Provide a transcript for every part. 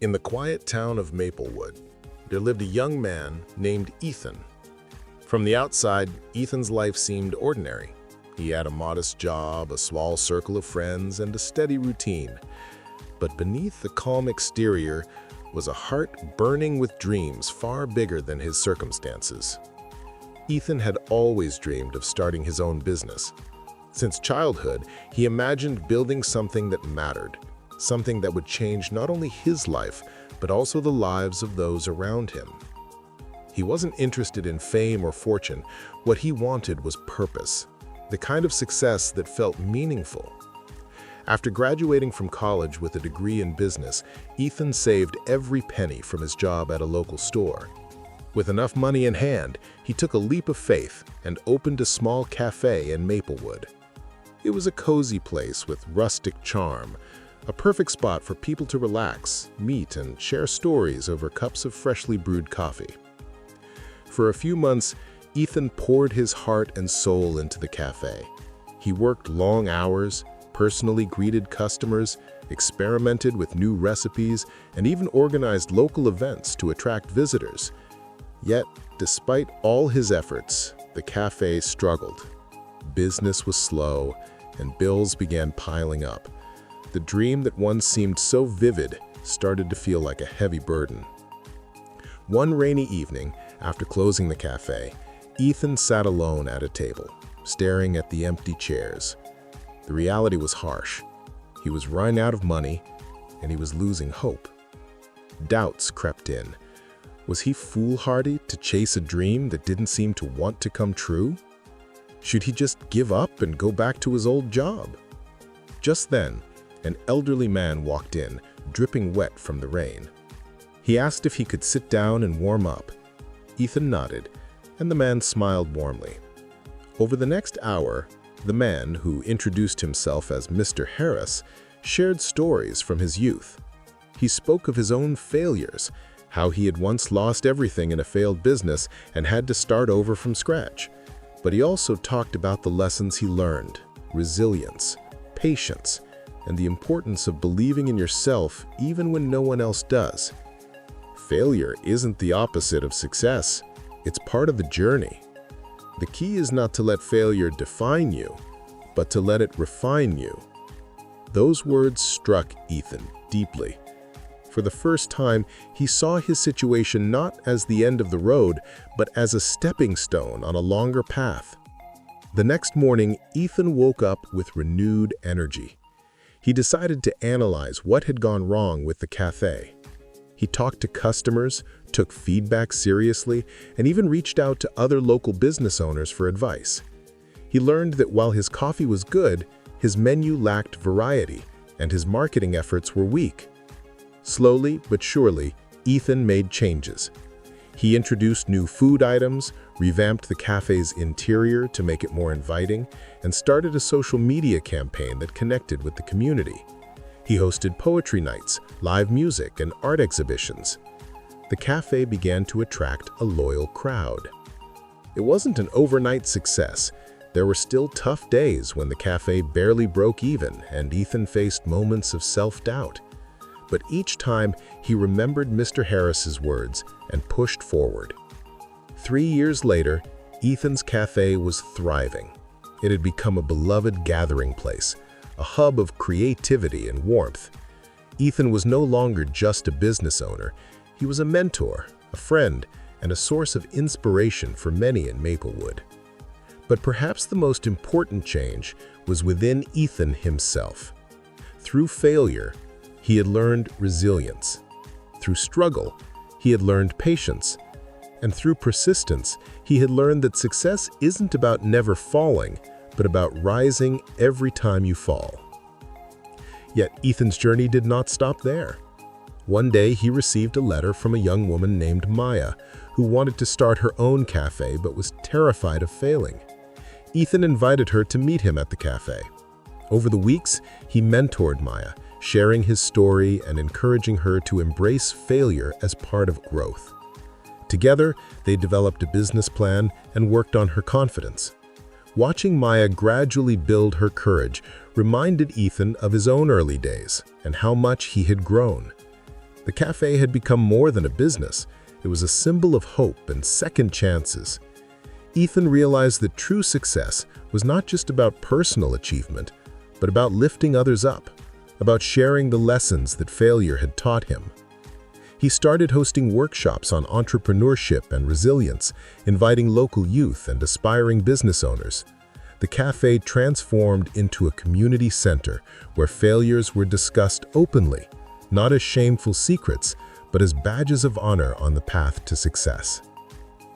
In the quiet town of Maplewood, there lived a young man named Ethan. From the outside, Ethan's life seemed ordinary. He had a modest job, a small circle of friends, and a steady routine. But beneath the calm exterior was a heart burning with dreams far bigger than his circumstances. Ethan had always dreamed of starting his own business. Since childhood, he imagined building something that mattered, something that would change not only his life, but also the lives of those around him. He wasn't interested in fame or fortune. What he wanted was purpose, the kind of success that felt meaningful. After graduating from college with a degree in business, Ethan saved every penny from his job at a local store. With enough money in hand, he took a leap of faith and opened a small cafe in Maplewood. It was a cozy place with rustic charm, a perfect spot for people to relax, meet, and share stories over cups of freshly brewed coffee. For a few months, Ethan poured his heart and soul into the cafe. He worked long hours, personally greeted customers, experimented with new recipes, and even organized local events to attract visitors. Yet, despite all his efforts, the cafe struggled. Business was slow, and bills began piling up. The dream that once seemed so vivid started to feel like a heavy burden. One rainy evening, after closing the cafe, Ethan sat alone at a table, staring at the empty chairs. The reality was harsh. He was running out of money, and he was losing hope. Doubts crept in. Was he foolhardy to chase a dream that didn't seem to want to come true? Should he just give up and go back to his old job? Just then, an elderly man walked in, dripping wet from the rain. He asked if he could sit down and warm up. Ethan nodded, and the man smiled warmly. Over the next hour, the man, who introduced himself as Mr. Harris, shared stories from his youth. He spoke of his own failures, how he had once lost everything in a failed business and had to start over from scratch. But he also talked about the lessons he learned, resilience, patience, and the importance of believing in yourself even when no one else does. Failure isn't the opposite of success. It's part of the journey. The key is not to let failure define you, but to let it refine you. Those words struck Ethan deeply. For the first time, he saw his situation not as the end of the road, but as a stepping stone on a longer path. The next morning, Ethan woke up with renewed energy. He decided to analyze what had gone wrong with the cafe. He talked to customers, took feedback seriously, and even reached out to other local business owners for advice. He learned that while his coffee was good, his menu lacked variety, and his marketing efforts were weak. Slowly but surely, Ethan made changes. He introduced new food items, revamped the cafe's interior to make it more inviting, and started a social media campaign that connected with the community. He hosted poetry nights, live music, and art exhibitions. The cafe began to attract a loyal crowd. It wasn't an overnight success. There were still tough days when the cafe barely broke even and Ethan faced moments of self-doubt. But each time, he remembered Mr. Harris's words and pushed forward. 3 years later, Ethan's cafe was thriving. It had become a beloved gathering place, a hub of creativity and warmth. Ethan was no longer just a business owner. He was a mentor, a friend, and a source of inspiration for many in Maplewood. But perhaps the most important change was within Ethan himself. Through failure, he had learned resilience. Through struggle, he had learned patience. And through persistence, he had learned that success isn't about never falling, but about rising every time you fall. Yet Ethan's journey did not stop there. One day, he received a letter from a young woman named Maya, who wanted to start her own cafe but was terrified of failing. Ethan invited her to meet him at the cafe. Over the weeks, he mentored Maya, sharing his story and encouraging her to embrace failure as part of growth. Together, they developed a business plan and worked on her confidence. Watching Maya gradually build her courage reminded Ethan of his own early days and how much he had grown. The cafe had become more than a business. It was a symbol of hope and second chances. Ethan realized that true success was not just about personal achievement, but about lifting others up, about sharing the lessons that failure had taught him. He started hosting workshops on entrepreneurship and resilience, inviting local youth and aspiring business owners. The cafe transformed into a community center where failures were discussed openly, not as shameful secrets, but as badges of honor on the path to success.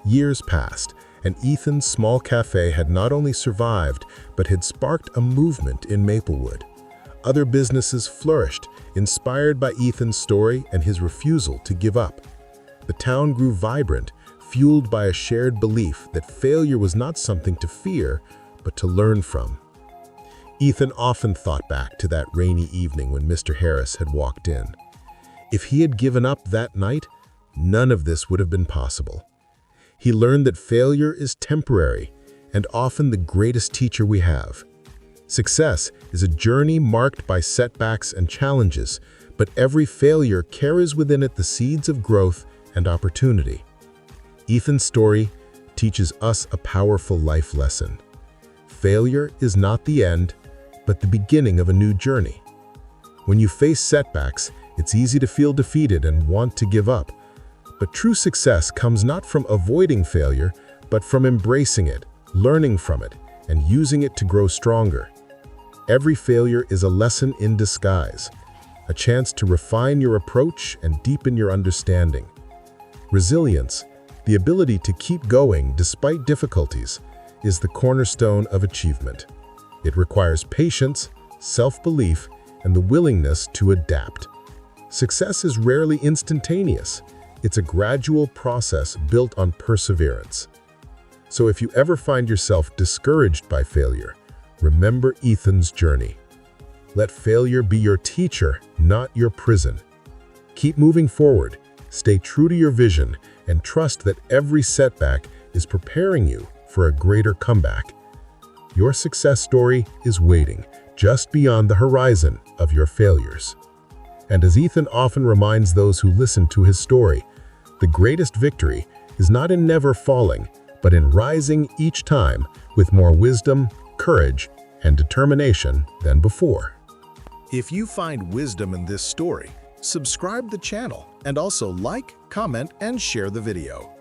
Years passed, and Ethan's small cafe had not only survived, but had sparked a movement in Maplewood. Other businesses flourished, inspired by Ethan's story and his refusal to give up. The town grew vibrant, fueled by a shared belief that failure was not something to fear, but to learn from. Ethan often thought back to that rainy evening when Mr. Harris had walked in. If he had given up that night, none of this would have been possible. He learned that failure is temporary and often the greatest teacher we have. Success is a journey marked by setbacks and challenges, but every failure carries within it the seeds of growth and opportunity. Ethan's story teaches us a powerful life lesson. Failure is not the end, but the beginning of a new journey. When you face setbacks, it's easy to feel defeated and want to give up. But true success comes not from avoiding failure, but from embracing it, learning from it, and using it to grow stronger. Every failure is a lesson in disguise, a chance to refine your approach and deepen your understanding. Resilience, the ability to keep going despite difficulties, is the cornerstone of achievement. It requires patience, self-belief, and the willingness to adapt. Success is rarely instantaneous. It's a gradual process built on perseverance. So if you ever find yourself discouraged by failure, remember Ethan's journey. Let failure be your teacher, not your prison. Keep moving forward, stay true to your vision, and trust that every setback is preparing you for a greater comeback. Your success story is waiting just beyond the horizon of your failures. And as Ethan often reminds those who listen to his story, the greatest victory is not in never falling, but in rising each time with more wisdom, courage, and determination than before. If you find wisdom in this story, subscribe the channel and also like, comment, and share the video.